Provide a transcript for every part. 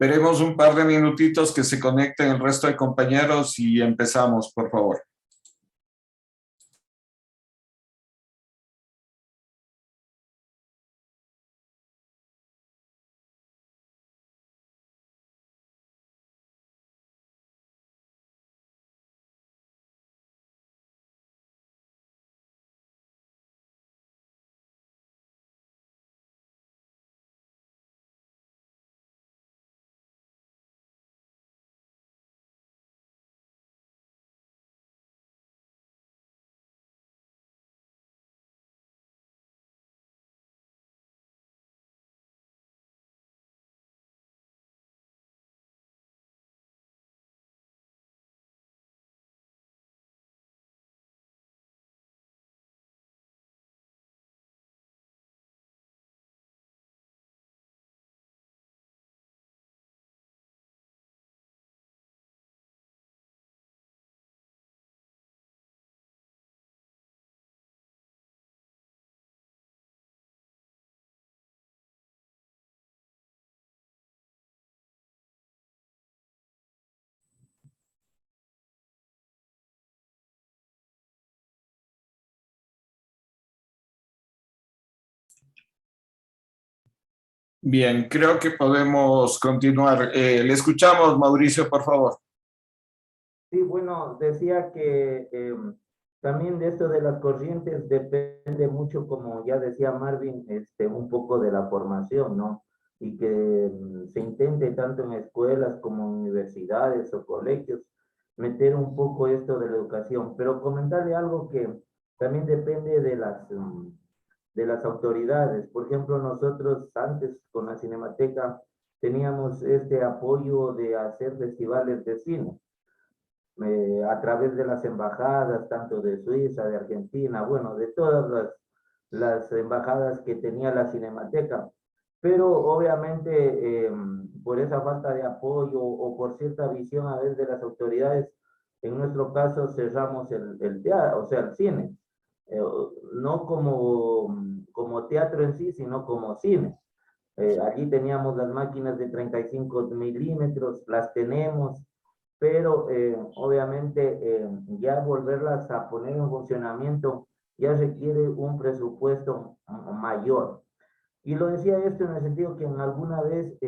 Esperemos un par de minutitos que se conecten el resto de compañeros y empezamos, por favor. Bien, creo que podemos continuar. Le escuchamos, Mauricio, por favor. Sí, bueno, decía que también de esto de las corrientes depende mucho, como ya decía Marvin, un poco de la formación, ¿no? Y que se intente tanto en escuelas como en universidades o colegios meter un poco esto de la educación, pero comentarle algo que también depende de las autoridades. Por ejemplo, nosotros antes con la Cinemateca teníamos este apoyo de hacer festivales de cine a través de las embajadas, tanto de Suiza, de Argentina, bueno, de todas las embajadas que tenía la Cinemateca. Pero obviamente por esa falta de apoyo o por cierta visión a veces de las autoridades, en nuestro caso cerramos el teatro, o sea, el cine. No como teatro en sí, sino como cine. Allí teníamos las máquinas de 35 milímetros, las tenemos, pero obviamente ya volverlas a poner en funcionamiento ya requiere un presupuesto mayor. Y lo decía esto en el sentido que en alguna vez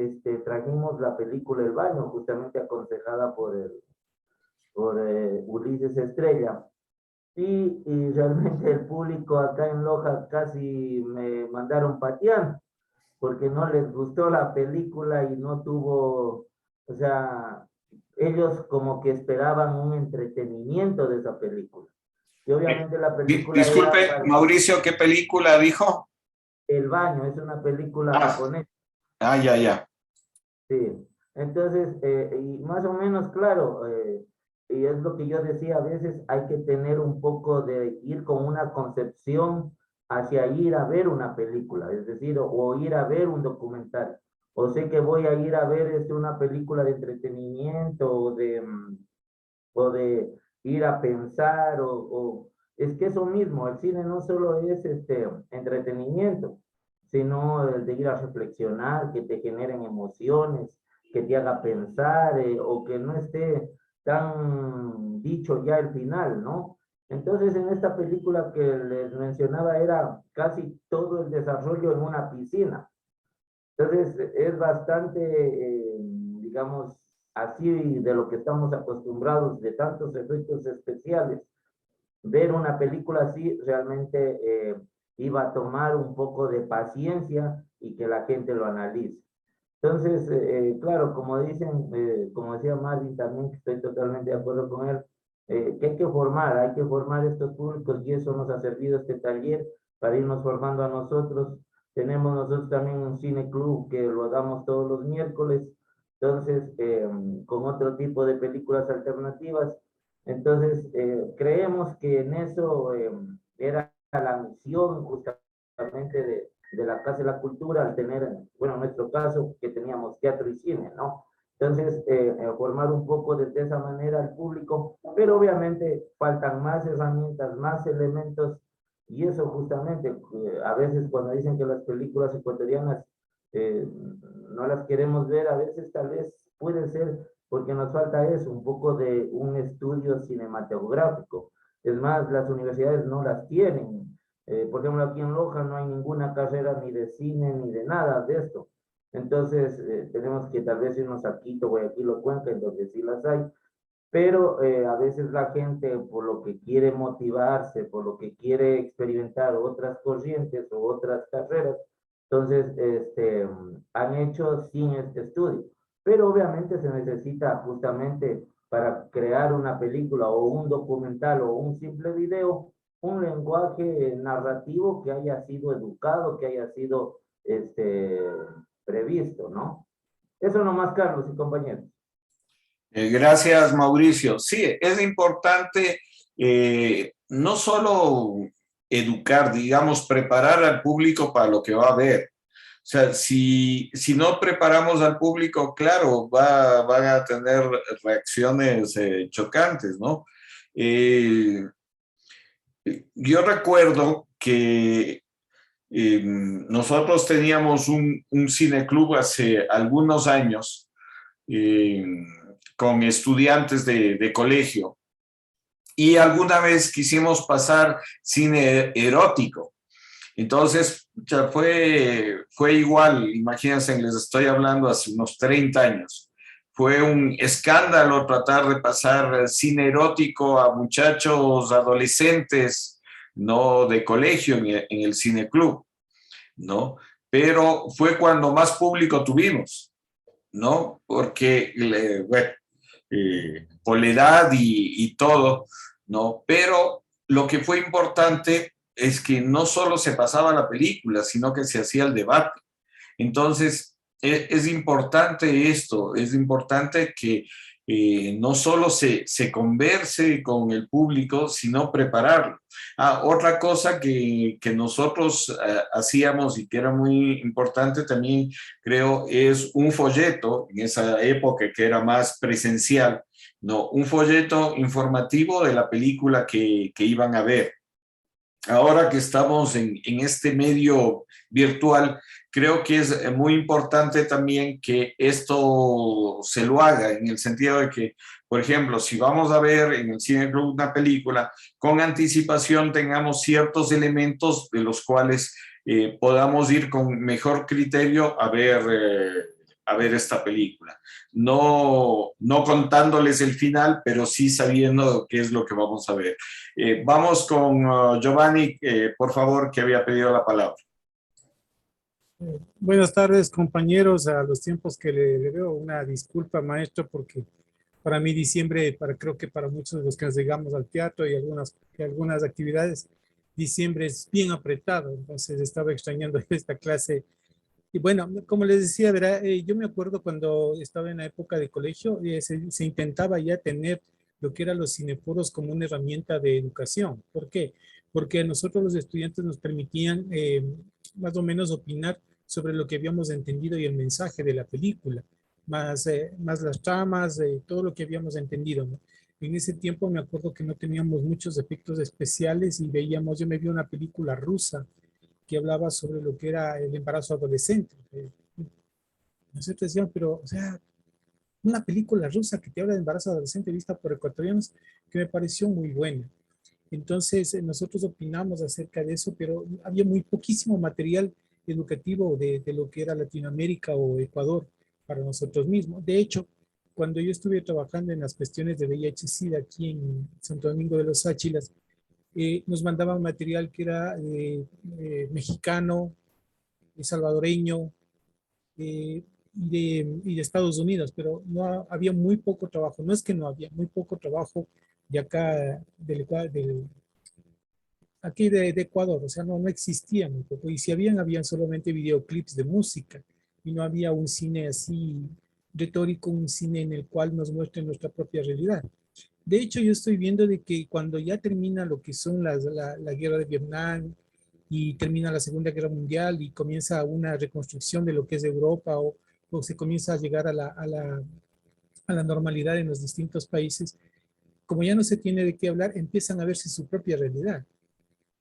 trajimos la película El Baño, justamente aconsejada por Ulises Estrella, y realmente el público acá en Loja casi me mandaron patear, porque no les gustó la película y no tuvo, o sea, ellos como que esperaban un entretenimiento de esa película. Y obviamente la película era Disculpe, para Mauricio, ¿qué película dijo? El Baño, es una película Ah, japonesa. ya. Sí. Entonces, y más o menos, claro, y es lo que yo decía, a veces hay que tener un poco de ir con una concepción hacia ir a ver una película, es decir, o ir a ver un documental. O sé que voy a ir a ver una película de entretenimiento o de ir a pensar es que eso mismo, el cine no solo es entretenimiento, sino el de ir a reflexionar, que te generen emociones, que te haga pensar o que no esté tan dicho ya el final, ¿no? Entonces en esta película que les mencionaba era casi todo el desarrollo en una piscina. Entonces, es bastante, digamos, así de lo que estamos acostumbrados, de tantos efectos especiales. Ver una película así realmente iba a tomar un poco de paciencia y que la gente lo analice. Entonces, claro, como dicen, como decía Marvin también, que estoy totalmente de acuerdo con él, que hay que formar estos públicos y eso nos ha servido este taller para irnos formando a nosotros. Tenemos nosotros también un cine club que lo damos todos los miércoles, entonces, con otro tipo de películas alternativas. Entonces, creemos que en eso era la misión justamente de la Casa de la Cultura, al tener, bueno, en nuestro caso, que teníamos teatro y cine, ¿no? Entonces, formar un poco de esa manera al público, pero obviamente faltan más herramientas, más elementos, y eso justamente, a veces cuando dicen que las películas ecuatorianas eh, no las queremos ver, a veces tal vez puede ser porque nos falta eso, un poco de un estudio cinematográfico. Es más, las universidades no las tienen. Por ejemplo, aquí en Loja no hay ninguna carrera ni de cine ni de nada de esto. Entonces, tenemos que tal vez irnos a Quito, Guayaquil o Cuenca, en donde sí las hay, pero a veces la gente por lo que quiere motivarse, por lo que quiere experimentar otras corrientes o otras carreras, entonces han hecho sin este estudio. Pero obviamente se necesita justamente para crear una película o un documental o un simple video, un lenguaje narrativo que haya sido educado, que haya sido previsto, ¿no? Eso nomás, Carlos y compañeros. Gracias, Mauricio. Sí, es importante no solo educar, digamos, preparar al público para lo que va a ver. O sea, si no preparamos al público, claro, van a tener reacciones chocantes, ¿no? Eh, yo recuerdo que nosotros teníamos un cineclub hace algunos años eh, con estudiantes de colegio y alguna vez quisimos pasar cine erótico. Entonces, ya fue igual, imagínense, les estoy hablando hace unos 30 años. Fue un escándalo tratar de pasar cine erótico a muchachos adolescentes, no de colegio en el cineclub, ¿no? Pero fue cuando más público tuvimos, ¿no? Porque, bueno, por la edad y todo, ¿no? Pero lo que fue importante es que no solo se pasaba la película, sino que se hacía el debate. Entonces, es importante esto, es importante que no solo se converse con el público, sino prepararlo. Otra cosa que nosotros hacíamos y que era muy importante también, creo, es un folleto, en esa época que era más presencial, ¿no? Un folleto informativo de la película que iban a ver. Ahora que estamos en este medio virtual, creo que es muy importante también que esto se lo haga, en el sentido de que, por ejemplo, si vamos a ver en el Cine Club una película, con anticipación tengamos ciertos elementos de los cuales podamos ir con mejor criterio a ver esta película. No contándoles el final, pero sí sabiendo qué es lo que vamos a ver. Vamos con Giovanni, por favor, que había pedido la palabra. Buenas tardes, compañeros. A los tiempos que le veo, una disculpa, maestro, porque para mí diciembre, creo que para muchos de los que nos llegamos al teatro y algunas actividades, diciembre es bien apretado. Entonces estaba extrañando esta clase. Y bueno, como les decía, ¿verdad? Yo me acuerdo cuando estaba en la época de colegio, se intentaba ya tener lo que eran los cineforos como una herramienta de educación. ¿Por qué? Porque a nosotros los estudiantes nos permitían más o menos opinar sobre lo que habíamos entendido y el mensaje de la película, más las tramas, todo lo que habíamos entendido, ¿no? En ese tiempo me acuerdo que no teníamos muchos efectos especiales y yo me vi una película rusa que hablaba sobre lo que era el embarazo adolescente. Nosotros decíamos, pero, o sea, una película rusa que te habla de embarazo adolescente vista por ecuatorianos, que me pareció muy buena. Entonces, nosotros opinamos acerca de eso, pero había muy poquísimo material educativo de lo que era Latinoamérica o Ecuador para nosotros mismos. De hecho, cuando yo estuve trabajando en las cuestiones de VIH-Sida aquí en Santo Domingo de los Áchilas, nos mandaban material que era mexicano, salvadoreño y de Estados Unidos, pero no había muy poco trabajo. No es que no había muy poco trabajo de acá, aquí de Ecuador, o sea, no existía muy poco. Y si habían solamente videoclips de música y no había un cine así retórico, un cine en el cual nos muestre nuestra propia realidad. De hecho, yo estoy viendo de que cuando ya termina lo que son la guerra de Vietnam y termina la Segunda Guerra Mundial y comienza una reconstrucción de lo que es Europa o se comienza a llegar a la normalidad en los distintos países, como ya no se tiene de qué hablar, empiezan a verse su propia realidad.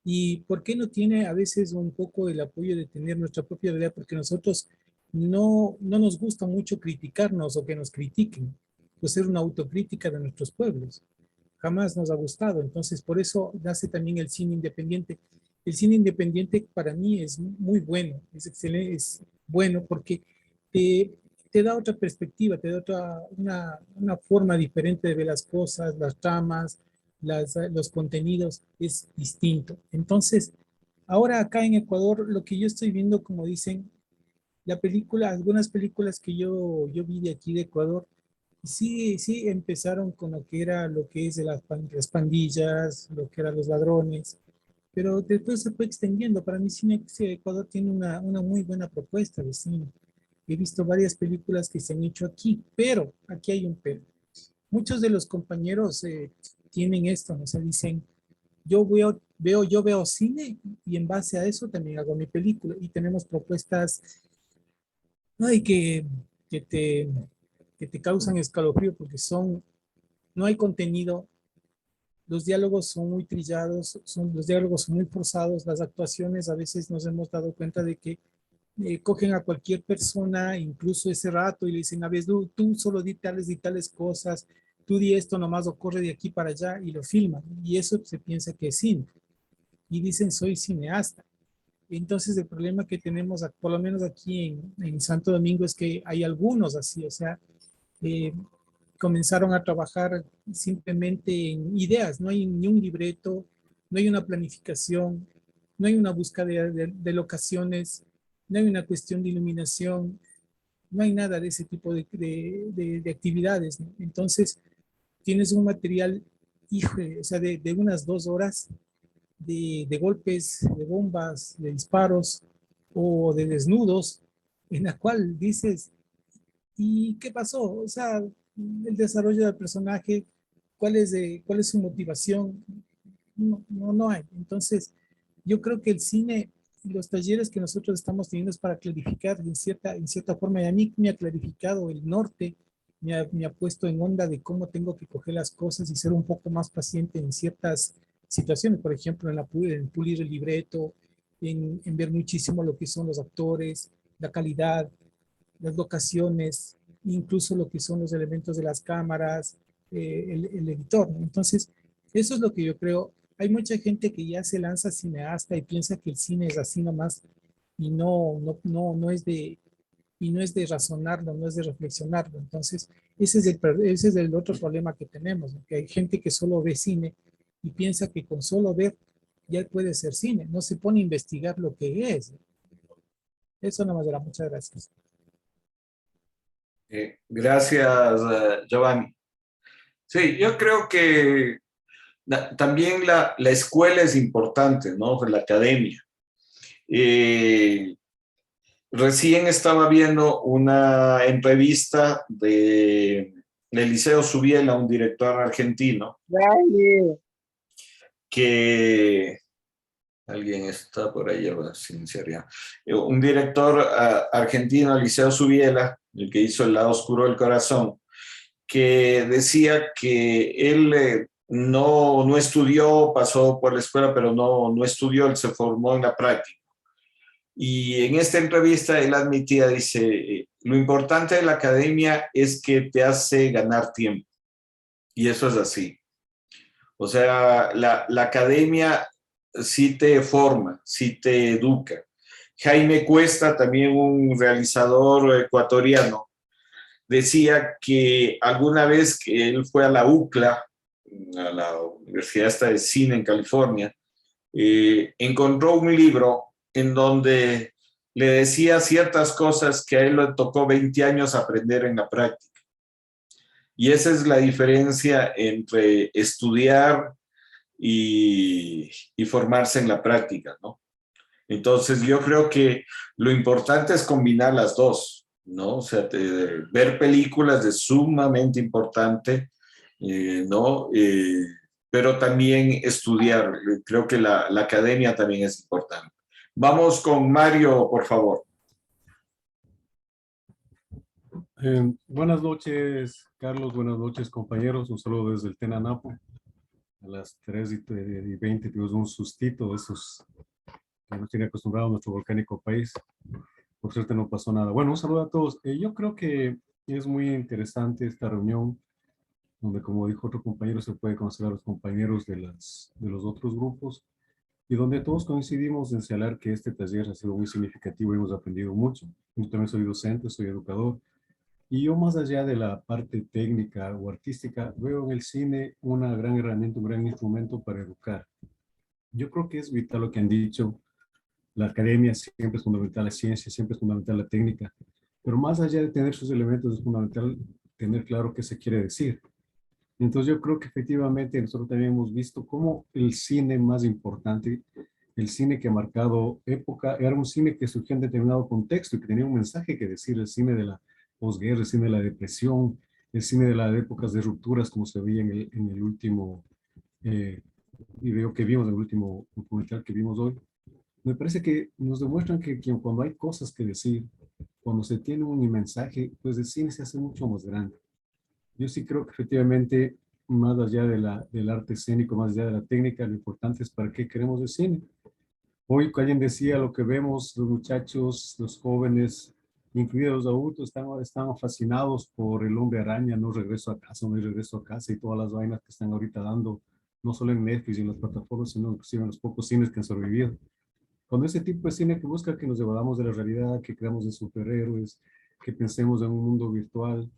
¿Y por qué no tiene a veces un poco el apoyo de tener nuestra propia realidad? Porque nosotros no nos gusta mucho criticarnos o que nos critiquen, pues ser una autocrítica de nuestros pueblos. Jamás nos ha gustado, entonces por eso nace también el cine independiente. El cine independiente para mí es muy bueno, es excelente, es bueno porque te, te da otra perspectiva, te da una forma diferente de ver las cosas, las tramas, los contenidos, es distinto. Entonces, ahora acá en Ecuador, lo que yo estoy viendo, como dicen, la película, algunas películas que yo vi de aquí de Ecuador, sí empezaron con lo que era lo que es de las pandillas, lo que eran los ladrones, pero después se fue extendiendo. Para mí Cine Ecuador tiene una muy buena propuesta de cine. He visto varias películas que se han hecho aquí, pero aquí hay un pero. Muchos de los compañeros tienen esto, ¿no? Se dicen, yo veo cine y en base a eso también hago mi película y tenemos propuestas, no hay que te, que te causan escalofrío porque no hay contenido, los diálogos son muy trillados, los diálogos son muy forzados, las actuaciones a veces nos hemos dado cuenta de que cogen a cualquier persona, incluso ese rato, y le dicen, a ver, tú solo di tales y tales cosas, tú di esto nomás o corre de aquí para allá y lo filman. Y eso se piensa que es cine. Y dicen, soy cineasta. Entonces el problema que tenemos, por lo menos aquí en Santo Domingo, es que hay algunos así, o sea, eh, comenzaron a trabajar simplemente en ideas, no hay ni un libreto, no hay una planificación, no hay una búsqueda de locaciones, no hay una cuestión de iluminación, no hay nada de ese tipo de actividades, ¿no? Entonces, tienes un material, hijo, o sea, de unas 2 horas de golpes, de bombas, de disparos o de desnudos, en la cual dices, ¿y qué pasó? O sea, el desarrollo del personaje, cuál es su motivación? No hay. Entonces, yo creo que el cine, los talleres que nosotros estamos teniendo es para clarificar en cierta forma, y a mí me ha clarificado el norte, me ha puesto en onda de cómo tengo que coger las cosas y ser un poco más paciente en ciertas situaciones, por ejemplo, en pulir el libreto, en ver muchísimo lo que son los actores, la calidad, las locaciones, incluso lo que son los elementos de las cámaras, el editor, ¿no? Entonces, eso es lo que yo creo. Hay mucha gente que ya se lanza cineasta y piensa que el cine es así nomás y no es y no es de razonarlo, no es de reflexionarlo. Entonces, ese es el otro problema que tenemos, ¿no? Que hay gente que solo ve cine y piensa que con solo ver ya puede ser cine, no se pone a investigar lo que es. Eso nomás era, muchas gracias. Gracias, Giovanni. Sí, yo creo que también la escuela es importante, ¿no? La academia. Recién estaba viendo una entrevista de Eliseo Subiela, un director argentino, que alguien está por ahí, sinceridad. Un director argentino, Eliseo Subiela, el que hizo El lado oscuro del corazón, que decía que él no estudió, pasó por la escuela, pero no estudió, él se formó en la práctica. Y en esta entrevista él admitía, dice, lo importante de la academia es que te hace ganar tiempo. Y eso es así. O sea, la academia sí te forma, sí te educa. Jaime Cuesta, también un realizador ecuatoriano, decía que alguna vez que él fue a la UCLA, a la Universidad esta de Cine en California, encontró un libro en donde le decía ciertas cosas que a él le tocó 20 años aprender en la práctica. Y esa es la diferencia entre estudiar y formarse en la práctica, ¿no? Entonces yo creo que lo importante es combinar las dos, ¿no? O sea, ver películas es sumamente importante, ¿no? Pero también estudiar. Creo que la academia también es importante. Vamos con Mario, por favor. Buenas noches, Carlos. Buenas noches, compañeros. Un saludo desde el Tenanapo. A las 3:20 tuvimos un sustito de esos que nos tiene acostumbrado nuestro volcánico país. por suerte no pasó nada. Bueno, un saludo a todos. Yo creo que es muy interesante esta reunión, donde, como dijo otro compañero, se puede conocer a los compañeros de los otros grupos y donde todos coincidimos en señalar que este taller ha sido muy significativo y hemos aprendido mucho. Yo también soy docente, soy educador, y yo, más allá de la parte técnica o artística, veo en el cine una gran herramienta, un gran instrumento para educar. Yo creo que es vital lo que han dicho. La academia siempre es fundamental, la ciencia siempre es fundamental, la técnica, pero más allá de tener sus elementos es fundamental tener claro qué se quiere decir. Entonces yo creo que efectivamente nosotros también hemos visto cómo el cine más importante, el cine que ha marcado época, era un cine que surgió en determinado contexto y que tenía un mensaje que decir, el cine de la posguerra, el cine de la depresión, el cine de las épocas de rupturas, como se veía en el último eh, video que vimos, en el último documental que vimos hoy. Me parece que nos demuestran que cuando hay cosas que decir, cuando se tiene un mensaje, pues el cine se hace mucho más grande. Yo sí creo que efectivamente, más allá del arte escénico, más allá de la técnica, lo importante es para qué queremos el cine. Hoy alguien decía lo que vemos, los muchachos, los jóvenes, incluidos los adultos, están fascinados por El Hombre Araña, No Regreso a Casa, No Regreso a Casa y todas las vainas que están ahorita dando, no solo en Netflix y en las plataformas, sino inclusive en los pocos cines que han sobrevivido. Cuando ese tipo de cine que busca que nos evadamos de la realidad, que creamos en superhéroes, que pensemos en un mundo virtual,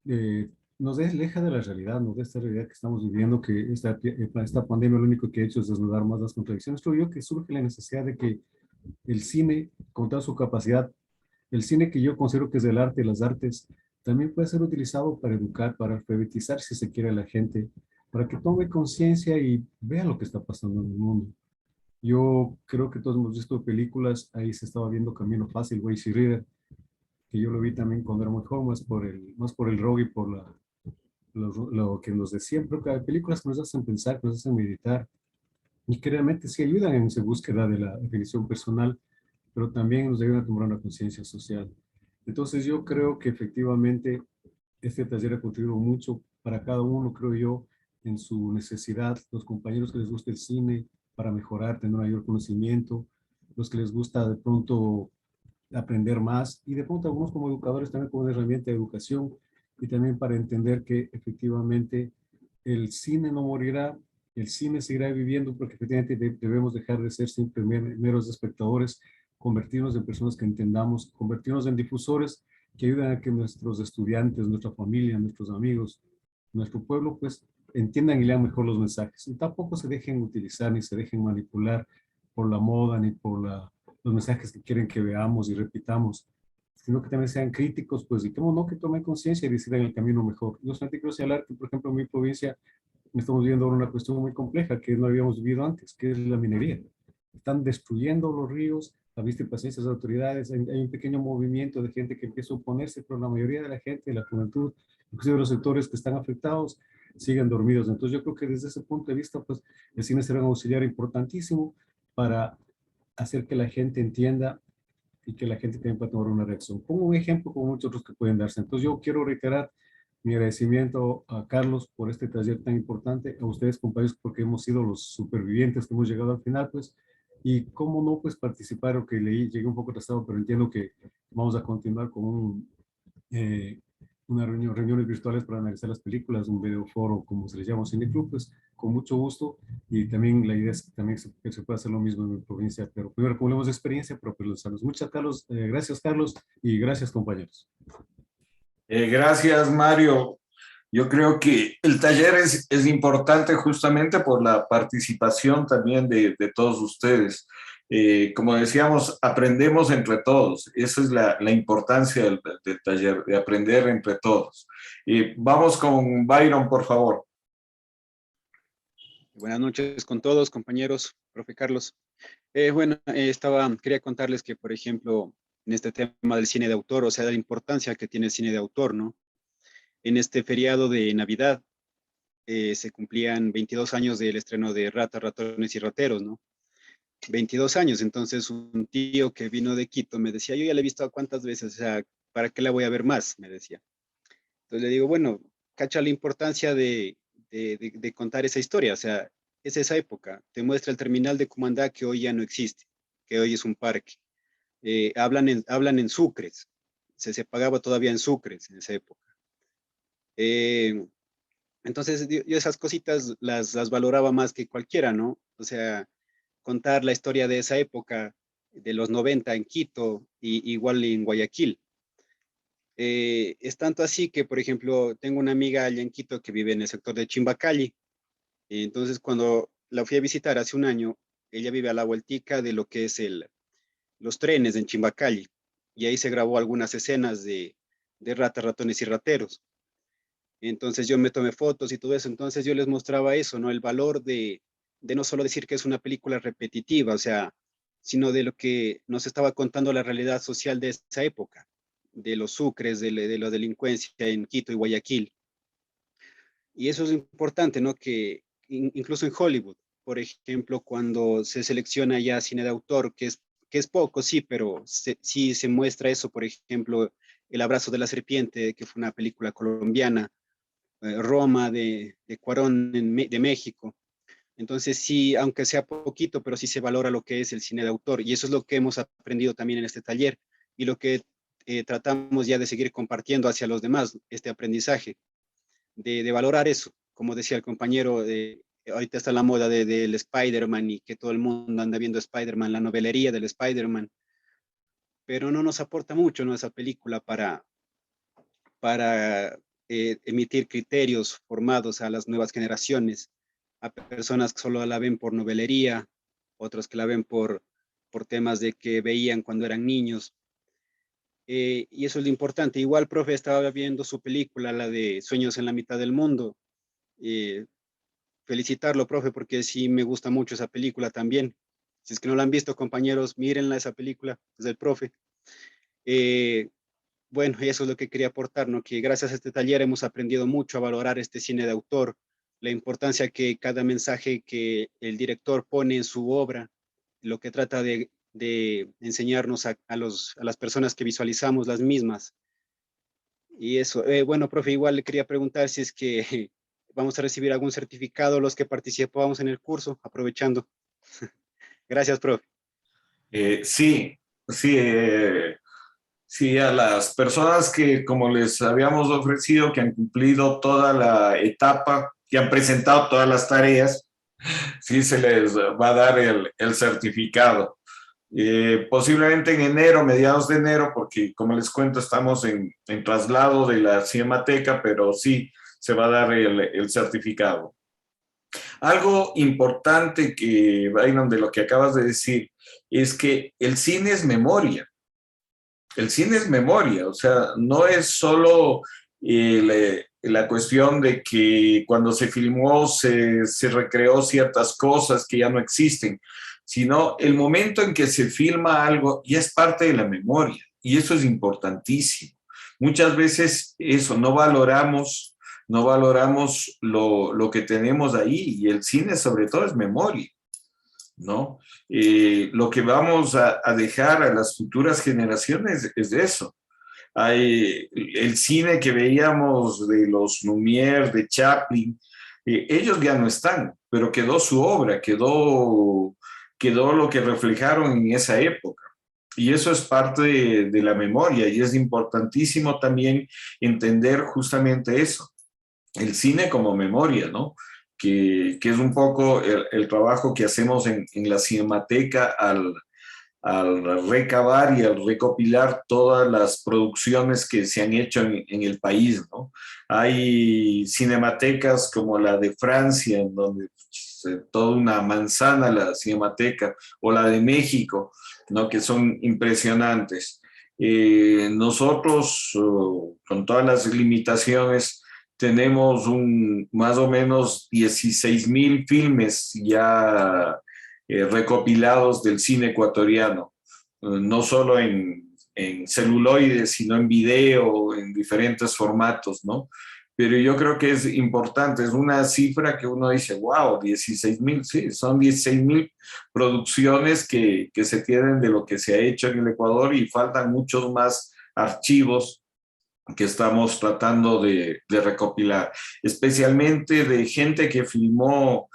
eh, nos aleja de la realidad, nos de esta realidad que estamos viviendo, que esta pandemia lo único que ha hecho es desnudar más las contradicciones. Creo yo que surge la necesidad de que el cine, con toda su capacidad, el cine que yo considero que es del arte, las artes, también puede ser utilizado para educar, para alfabetizar, si se quiere, a la gente, para que tome conciencia y vea lo que está pasando en el mundo. Yo creo que todos hemos visto películas, ahí se estaba viendo Camino Fácil, Waze Reader, que yo lo vi también cuando era muy joven, más por el rock y por lo que nos decían, pero que hay películas que nos hacen pensar, que nos hacen meditar, y que realmente sí ayudan en esa búsqueda de la definición personal, pero también nos ayudan a tomar una conciencia social. Entonces yo creo que efectivamente este taller ha contribuido mucho para cada uno, creo yo, en su necesidad, los compañeros que les gusta el cine para mejorar, tener mayor conocimiento, los que les gusta de pronto aprender más y de pronto algunos como educadores también como una herramienta de educación y también para entender que efectivamente el cine no morirá, el cine seguirá viviendo porque efectivamente debemos dejar de ser siempre meros espectadores, convertirnos en personas que entendamos, convertirnos en difusores que ayudan a que nuestros estudiantes, nuestra familia, nuestros amigos, nuestro pueblo, pues entiendan y lean mejor los mensajes. Y tampoco se dejen utilizar ni se dejen manipular por la moda ni por los mensajes que quieren que veamos y repitamos, sino que también sean críticos, pues, y cómo no, que tomen conciencia y decidan el camino mejor. Yo solamente quiero señalar que, por ejemplo, en mi provincia estamos viendo ahora una cuestión muy compleja que no habíamos vivido antes, que es la minería. Están destruyendo los ríos, a vista y paciencia de las autoridades, hay un pequeño movimiento de gente que empieza a oponerse, pero la mayoría de la gente, de la juventud, inclusive los sectores que están afectados, siguen dormidos. Entonces yo creo que desde ese punto de vista, pues, el cine será un auxiliar importantísimo para hacer que la gente entienda y que la gente también pueda tomar una reacción. Pongo un ejemplo como muchos otros que pueden darse. Entonces yo quiero reiterar mi agradecimiento a Carlos por este taller tan importante, a ustedes compañeros porque hemos sido los supervivientes que hemos llegado al final, pues, y cómo no, pues participar, o que leí, llegué un poco atrasado, pero entiendo que vamos a continuar con eh, una reuniones virtuales para analizar las películas, un video foro, como se les llama, Cineclub, pues con mucho gusto, y también la idea es que también que se pueda hacer lo mismo en mi provincia, pero primero acumulemos experiencia, pero pues los saludos. Muchas Carlos, gracias Carlos, y gracias compañeros. Gracias, Mario. Yo creo que el taller es importante justamente por la participación también de todos ustedes. Como decíamos, aprendemos entre todos. Esa es la importancia del taller, de aprender entre todos. Vamos con Byron, por favor. Buenas noches con todos, compañeros, profe Carlos. Quería contarles que, por ejemplo, en este tema del cine de autor, o sea, la importancia que tiene el cine de autor, ¿no? En este feriado de Navidad se cumplían 22 años del estreno de Ratas, Ratones y Rateros, ¿no? 22 años, entonces un tío que vino de Quito me decía, yo ya la he visto cuántas veces, o sea, ¿para qué la voy a ver más? Me decía. Entonces le digo, bueno, cacha la importancia de contar esa historia, o sea, es esa época, te muestra el terminal de Cumandá que hoy ya no existe, que hoy es un parque, hablan en sucres. Se pagaba todavía en sucres en esa época. Entonces yo esas cositas las valoraba más que cualquiera, ¿no? O sea, contar la historia de esa época, de los 90 en Quito, y igual en Guayaquil. Es tanto así que, por ejemplo, tengo una amiga allá en Quito que vive en el sector de Chimbacali. Entonces, cuando la fui a visitar hace un año, ella vive a la vueltica de lo que es los trenes en Chimbacali. Y ahí se grabó algunas escenas de ratas, ratones y rateros. Entonces yo me tomé fotos y todo eso. Entonces yo les mostraba eso, ¿no? El valor de no solo decir que es una película repetitiva, o sea, sino de lo que nos estaba contando la realidad social de esa época, de los sucres, de la delincuencia en Quito y Guayaquil. Y eso es importante, ¿no? Que incluso en Hollywood, por ejemplo, cuando se selecciona ya cine de autor, que es poco, sí, pero sí se muestra eso, por ejemplo, El abrazo de la serpiente, que fue una película colombiana, Roma de Cuarón de México. Entonces sí, aunque sea poquito, pero sí se valora lo que es el cine de autor. Y eso es lo que hemos aprendido también en este taller y lo que tratamos ya de seguir compartiendo hacia los demás, este aprendizaje, de valorar eso. Como decía el compañero, ahorita está la moda del Spider-Man y que todo el mundo anda viendo Spider-Man, la novelería del Spider-Man, pero no nos aporta mucho, ¿no? Esa película para emitir criterios formados a las nuevas generaciones, a personas que solo la ven por novelería, otros que la ven por temas de que veían cuando eran niños. Y eso es lo importante. Igual, profe, estaba viendo su película, la de Sueños en la mitad del mundo. Eh, Felicitarlo, profe, porque sí me gusta mucho esa película también. Si es que no la han visto, compañeros, mírenla esa película, es del profe. Eh, bueno, eso es lo que quería aportar, ¿no? Que gracias a este taller hemos aprendido mucho a valorar este cine de autor, la importancia que cada mensaje que el director pone en su obra, lo que trata de enseñarnos a las personas que visualizamos las mismas. Y eso, bueno, profe, igual le quería preguntar si es que vamos a recibir algún certificado los que participamos en el curso, aprovechando. Gracias, profe. Sí, sí, sí, a las personas que, como les habíamos ofrecido, que han cumplido toda la etapa, que han presentado todas las tareas, sí se les va a dar el certificado. Posiblemente en enero, mediados de enero, porque como les cuento, estamos en traslado de la Cinemateca, pero sí se va a dar el certificado. Algo importante que, Byron, de lo que acabas de decir, es que el cine es memoria. El cine es memoria, o sea, no es solo la cuestión de que cuando se filmó se recreó ciertas cosas que ya no existen, sino el momento en que se filma algo ya es parte de la memoria y eso es importantísimo. Muchas veces eso, no valoramos lo que tenemos ahí y el cine sobre todo es memoria, ¿no? Lo que vamos a dejar a las futuras generaciones es eso. Hay el cine que veíamos de los Lumière, de Chaplin, ellos ya no están, pero quedó su obra, quedó lo que reflejaron en esa época. Y eso es parte de la memoria y es importantísimo también entender justamente eso, el cine como memoria, ¿no? Que es un poco el trabajo que hacemos en la Cinemateca al recabar y al recopilar todas las producciones que se han hecho en el país, ¿no? Hay cinematecas como la de Francia, en donde toda una manzana la cinemateca, o la de México, ¿no? Que son impresionantes. Nosotros, con todas las limitaciones, tenemos más o menos 16,000 filmes ya recopilados del cine ecuatoriano, no solo en celuloide, sino en video, en diferentes formatos, ¿no? Pero yo creo que es importante, es una cifra que uno dice, wow, 16,000, sí, son 16,000 producciones que se tienen de lo que se ha hecho en el Ecuador y faltan muchos más archivos que estamos tratando de recopilar, especialmente de gente que filmó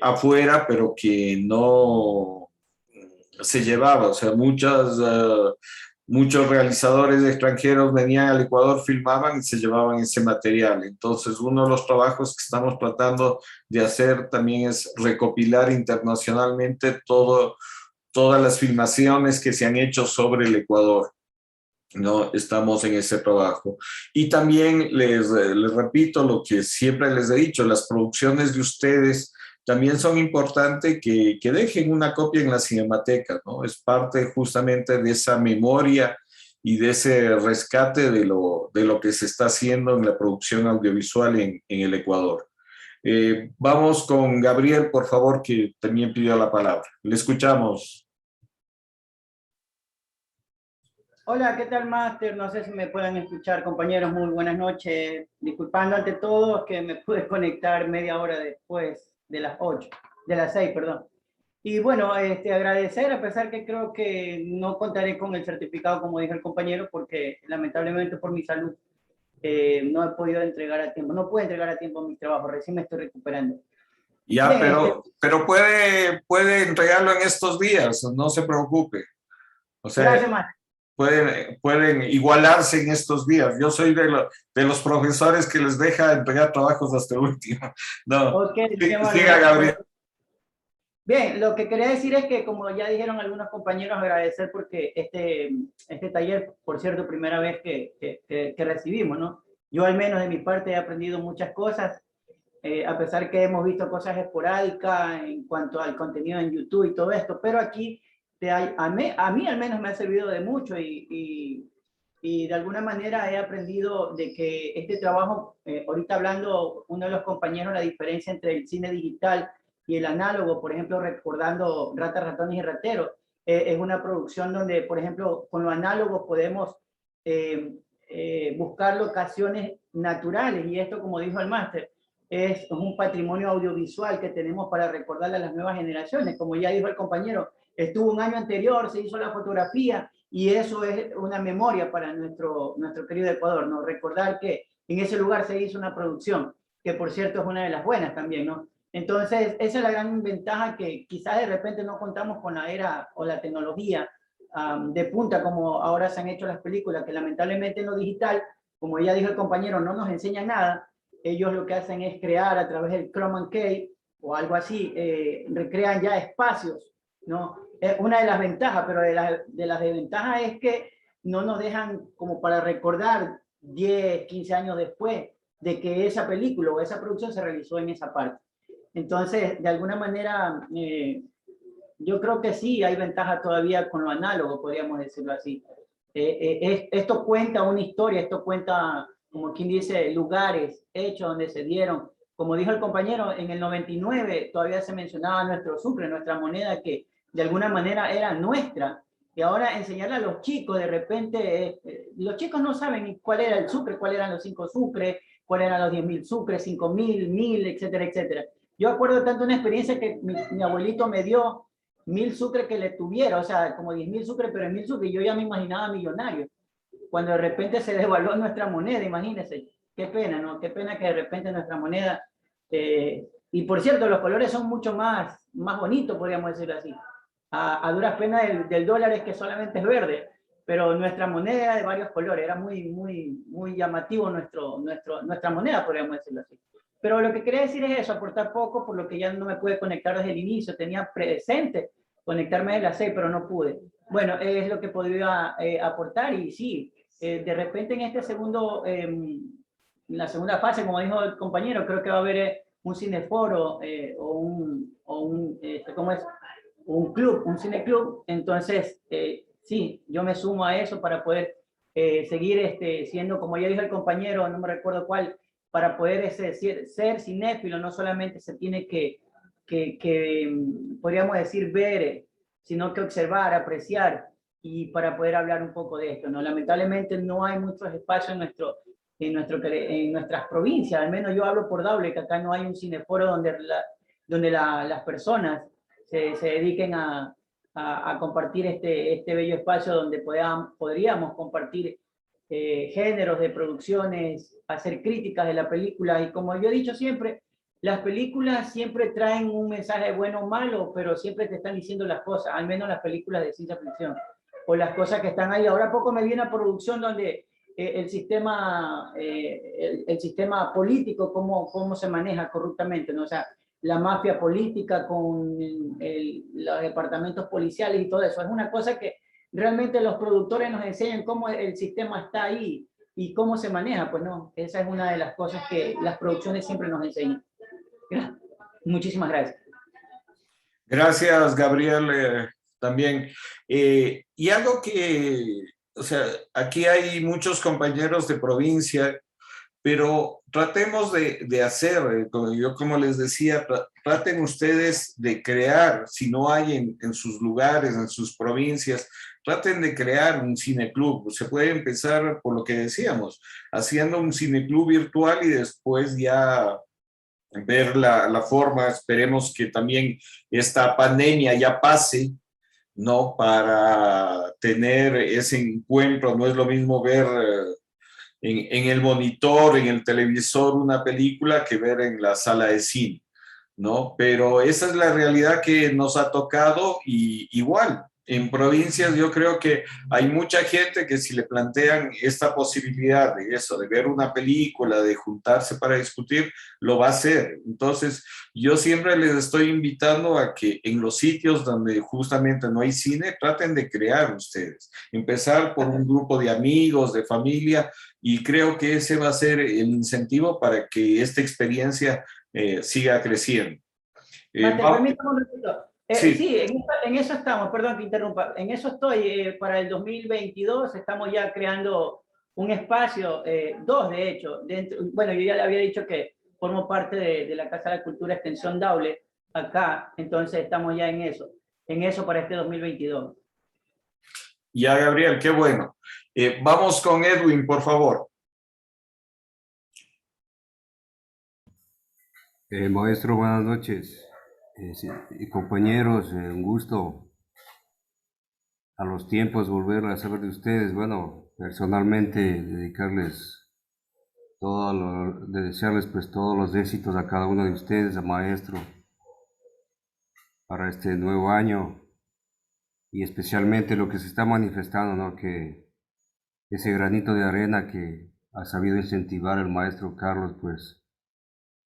afuera, pero que no se llevaba, o sea, muchos realizadores extranjeros venían al Ecuador, filmaban y se llevaban ese material. Entonces, uno de los trabajos que estamos tratando de hacer también es recopilar internacionalmente todas las filmaciones que se han hecho sobre el Ecuador. No, estamos en ese trabajo. Y también les repito lo que siempre les he dicho, las producciones de ustedes también son importantes que dejen una copia en la Cinemateca, ¿no? Es parte justamente de esa memoria y de ese rescate de lo que se está haciendo en la producción audiovisual en el Ecuador. Vamos con Gabriel, por favor, que también pidió la palabra. Le escuchamos. Hola, ¿qué tal, Máster? No sé si me pueden escuchar, compañeros. Muy buenas noches. Disculpando ante todo que me pude conectar media hora después de las 8, de las 6, perdón. Y bueno, agradecer, a pesar que creo que no contaré con el certificado, como dijo el compañero, porque lamentablemente por mi salud no he podido entregar a tiempo, no puedo entregar a tiempo mi trabajo, recién me estoy recuperando. Ya, Bien, pero puede entregarlo en estos días, no se preocupe. O sea, gracias, Máster. pueden igualarse en estos días. Yo soy de los profesores que les deja entregar trabajos hasta el último. No, Okay, siga, Gabriel. Bien, lo que quería decir es que, como ya dijeron algunos compañeros, agradecer porque este taller, por cierto, primera vez que recibimos, ¿no? Yo al menos de mi parte he aprendido muchas cosas, a pesar que hemos visto cosas esporádicas en cuanto al contenido en YouTube y todo esto, pero aquí a mí al menos me ha servido de mucho y de alguna manera he aprendido de que este trabajo, ahorita hablando uno de los compañeros, la diferencia entre el cine digital y el análogo, por ejemplo, recordando Ratas, Ratones y Rateros, es una producción donde, por ejemplo, con lo análogo podemos buscar locaciones naturales, y esto, como dijo el máster, es un patrimonio audiovisual que tenemos para recordarle a las nuevas generaciones. Como ya dijo el compañero, estuvo un año anterior, se hizo la fotografía, y eso es una memoria para nuestro querido Ecuador, ¿no? Recordar que en ese lugar se hizo una producción, que por cierto es una de las buenas también, ¿no? Entonces, esa es la gran ventaja, que quizás de repente no contamos con la era o la tecnología de punta como ahora se han hecho las películas, que lamentablemente en lo digital, como ya dijo el compañero, no nos enseña nada. Ellos lo que hacen es crear a través del Chroma Key o algo así, recrean ya espacios, ¿no? Es una de las ventajas, pero de las desventajas es que no nos dejan como para recordar 10, 15 años después de que esa película o esa producción se realizó en esa parte. Entonces, de alguna manera, yo creo que sí hay ventaja todavía con lo análogo, podríamos decirlo así. Esto cuenta una historia, esto cuenta, como quien dice, lugares, hechos donde se dieron. Como dijo el compañero, en el 99 todavía se mencionaba nuestro sucre, nuestra moneda, que de alguna manera era nuestra. Y ahora enseñarle a los chicos, de repente, los chicos no saben cuál era el sucre, cuáles eran los 5 sucres, cuáles eran los 10.000 sucres, 5.000, 1.000, etcétera, etcétera. Yo acuerdo tanto una experiencia que mi abuelito me dio 1.000 sucres que le tuviera, o sea, como 10.000 sucres, pero en 1.000 sucres yo ya me imaginaba millonario. Cuando de repente se devaluó nuestra moneda, imagínense, qué pena, ¿no? Qué pena que de repente nuestra moneda, y por cierto, los colores son mucho más bonitos, podríamos decirlo así. A duras penas del dólar es que solamente es verde, pero nuestra moneda era de varios colores, era muy llamativo nuestra moneda, podríamos decirlo así. Pero lo que quería decir es eso, aportar poco, por lo que ya no me pude conectar desde el inicio. Tenía presente conectarme de las 6, pero no pude. Bueno, es lo que podría aportar, y sí, de repente en este segundo, en la segunda fase, como dijo el compañero, creo que va a haber un cineforo ¿cómo es? Un club, un cineclub. Entonces, sí, yo me sumo a eso para poder seguir siendo, como ya dijo el compañero, no me recuerdo cuál, para poder ser cinéfilo, no solamente se tiene que podríamos decir, ver, sino que observar, apreciar, y para poder hablar un poco de esto, ¿no? Lamentablemente no hay muchos espacios en nuestras provincias, al menos yo hablo por Daule, que acá no hay un cineforo donde las personas se dediquen a compartir este bello espacio donde podríamos compartir géneros de producciones, hacer críticas de la película. Y como yo he dicho siempre, las películas siempre traen un mensaje bueno o malo, pero siempre te están diciendo las cosas, al menos las películas de ciencia ficción, o las cosas que están ahí. Ahora poco me vi una producción donde el sistema político, cómo se maneja corruptamente, ¿no? O sea, la mafia política con los departamentos policiales y todo eso. Es una cosa que realmente los productores nos enseñan cómo el sistema está ahí y cómo se maneja. Pues no, esa es una de las cosas que las producciones siempre nos enseñan. Muchísimas gracias. Gracias, Gabriel, también. Y algo que, o sea, aquí hay muchos compañeros de provincia, pero tratemos de hacer, como les decía, traten ustedes de crear, si no hay en sus lugares, en sus provincias, traten de crear un cineclub. Se puede empezar por lo que decíamos, haciendo un cineclub virtual y después ya ver la forma. Esperemos que también esta pandemia ya pase, ¿no? Para tener ese encuentro. No es lo mismo ver en el monitor, en el televisor, una película que ver en la sala de cine, ¿no? Pero esa es la realidad que nos ha tocado y igual. En provincias yo creo que hay mucha gente que si le plantean esta posibilidad de eso, de ver una película, de juntarse para discutir, lo va a hacer. Entonces, yo siempre les estoy invitando a que en los sitios donde justamente no hay cine, traten de crear ustedes. Empezar por un grupo de amigos, de familia, y creo que ese va a ser el incentivo para que esta experiencia siga creciendo. Permítame un ratito. Sí. Sí, en eso estamos, perdón que interrumpa, en eso estoy. Para el 2022 estamos ya creando un espacio, dos de hecho. Bueno, yo ya le había dicho que formo parte de la Casa de la Cultura Extensión Daule, acá, entonces estamos ya en eso para este 2022. Ya, Gabriel, qué bueno. Vamos con Edwin, por favor. Maestro, buenas noches. Sí, compañeros, un gusto a los tiempos volver a saber de ustedes. Bueno, personalmente dedicarles desearles pues todos los éxitos a cada uno de ustedes, a maestro, para este nuevo año y especialmente lo que se está manifestando, ¿no? Que ese granito de arena que ha sabido incentivar el maestro Carlos, pues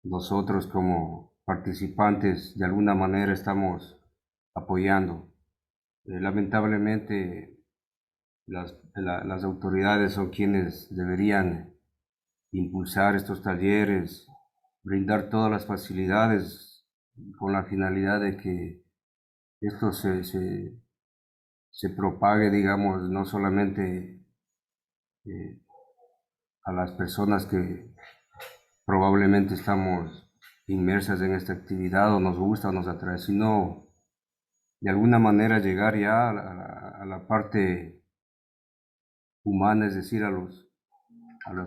nosotros como participantes de alguna manera estamos apoyando. Lamentablemente las autoridades son quienes deberían impulsar estos talleres, brindar todas las facilidades con la finalidad de que esto se propague, digamos, no solamente a las personas que probablemente estamos inmersas en esta actividad o nos gusta o nos atrae, sino de alguna manera llegar ya a la parte humana, es decir, a los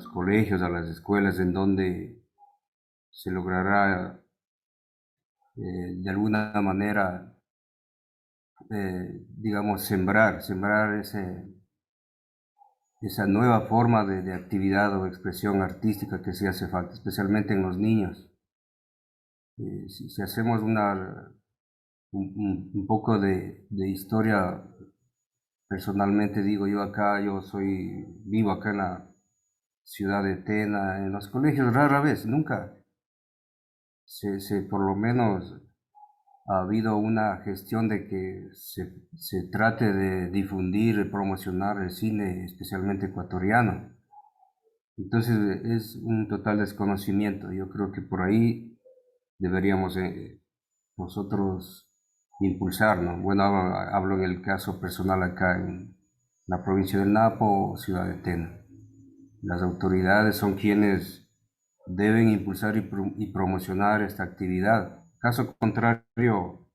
colegios, a las escuelas, en donde se logrará de alguna manera, digamos, sembrar esa nueva forma de actividad o expresión artística que sí hace falta, especialmente en los niños. Si hacemos un poco de historia, personalmente digo, vivo acá en la ciudad de Tena, en los colegios rara vez, nunca por lo menos ha habido una gestión de que se trate de difundir y promocionar el cine, especialmente ecuatoriano. Entonces es un total desconocimiento. Yo creo que por ahí deberíamos nosotros impulsar, ¿no? Bueno, hablo en el caso personal acá en la provincia del Napo o ciudad de Tena. Las autoridades son quienes deben impulsar y promocionar esta actividad. Caso contrario,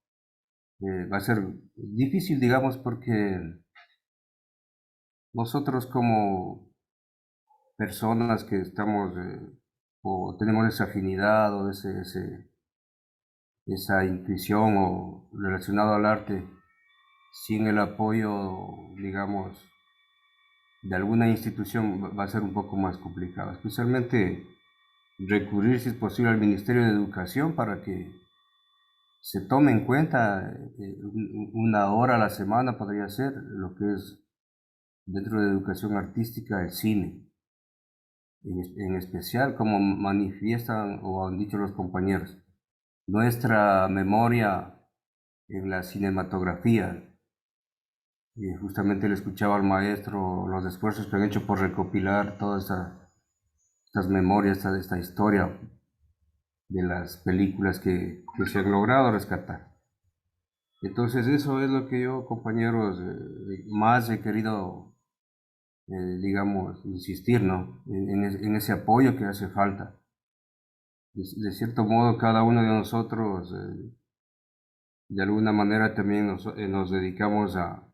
va a ser difícil, digamos, porque nosotros como personas que estamos o tenemos esa afinidad o esa intuición o relacionado al arte, sin el apoyo, digamos, de alguna institución va a ser un poco más complicado, especialmente recurrir, si es posible, al Ministerio de Educación para que se tome en cuenta una hora a la semana, podría ser, lo que es dentro de educación artística, el cine. En especial, como manifiestan o han dicho los compañeros, nuestra memoria en la cinematografía. Justamente le escuchaba al maestro los esfuerzos que han hecho por recopilar todas estas memorias, esta historia de las películas que se han logrado rescatar. Entonces eso es lo que yo, compañeros, más he querido, digamos, insistir, ¿no? En ese apoyo que hace falta. De cierto modo, cada uno de nosotros, de alguna manera también nos dedicamos a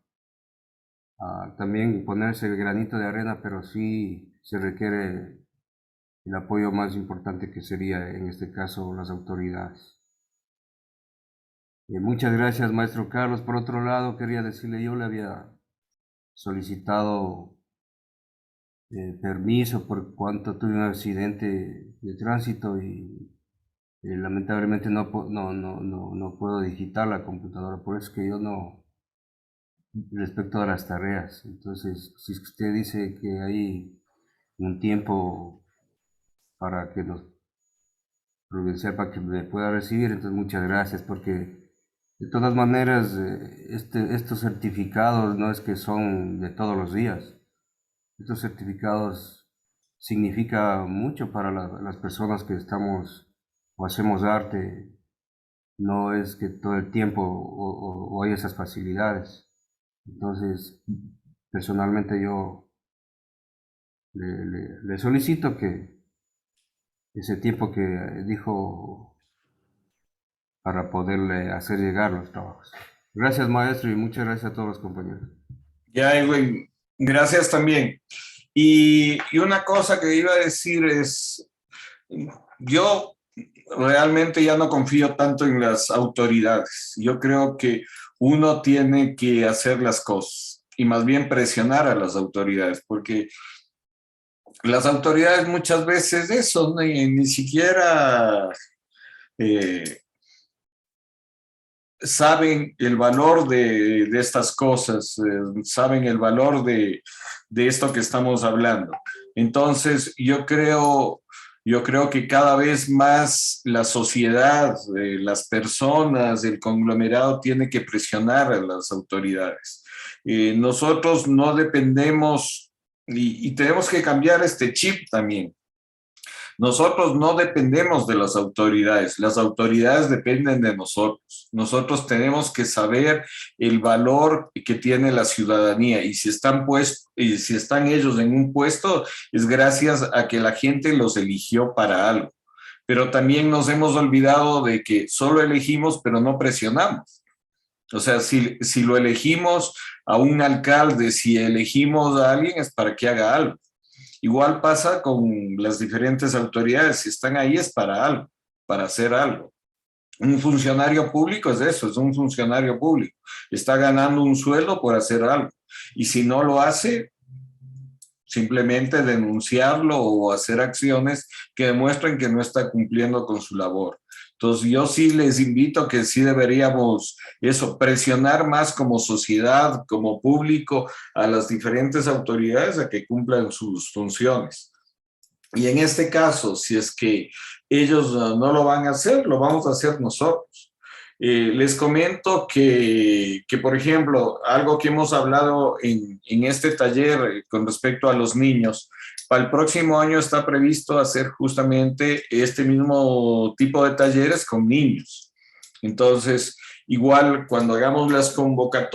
también ponerse el granito de arena, pero sí se requiere el apoyo más importante, que sería en este caso las autoridades. Muchas gracias, maestro Carlos. Por otro lado, quería decirle, yo le había solicitado permiso por cuanto tuve un accidente de tránsito y lamentablemente no puedo digitar la computadora, por eso es que yo no, respecto a las tareas. Entonces, si usted dice que hay un tiempo para que nos prudencial para que me pueda recibir, entonces muchas gracias, porque de todas maneras estos certificados no es que son de todos los días. Estos certificados significa mucho para las personas que estamos o hacemos arte. No es que todo el tiempo o hay esas facilidades. Entonces, personalmente yo le solicito que ese tiempo que dijo para poderle hacer llegar los trabajos. Gracias, maestro, y muchas gracias a todos los compañeros. Ya, Edwin, gracias también. Y una cosa que iba a decir es, yo realmente ya no confío tanto en las autoridades. Yo creo que uno tiene que hacer las cosas y más bien presionar a las autoridades, porque las autoridades muchas veces eso, ni siquiera saben el valor de estas cosas, saben el valor de esto que estamos hablando. Entonces, yo creo que cada vez más la sociedad, las personas, el conglomerado tiene que presionar a las autoridades. Nosotros no dependemos, y tenemos que cambiar este chip también. Nosotros no dependemos de las autoridades dependen de nosotros. Nosotros tenemos que saber el valor que tiene la ciudadanía, y si están ellos en un puesto es gracias a que la gente los eligió para algo. Pero también nos hemos olvidado de que solo elegimos, pero no presionamos. O sea, si lo elegimos a un alcalde, si elegimos a alguien, es para que haga algo. Igual pasa con las diferentes autoridades, si están ahí es para algo, para hacer algo. Un funcionario público es eso, es un funcionario público. Está ganando un sueldo por hacer algo. Y si no lo hace, simplemente denunciarlo o hacer acciones que demuestren que no está cumpliendo con su labor. Entonces, yo sí les invito a que sí deberíamos presionar más como sociedad, como público, a las diferentes autoridades a que cumplan sus funciones. Y en este caso, si es que ellos no lo van a hacer, lo vamos a hacer nosotros. Les comento que, por ejemplo, algo que hemos hablado en este taller con respecto a los niños, para el próximo año está previsto hacer justamente este mismo tipo de talleres con niños. Entonces, igual cuando hagamos las convocatorias,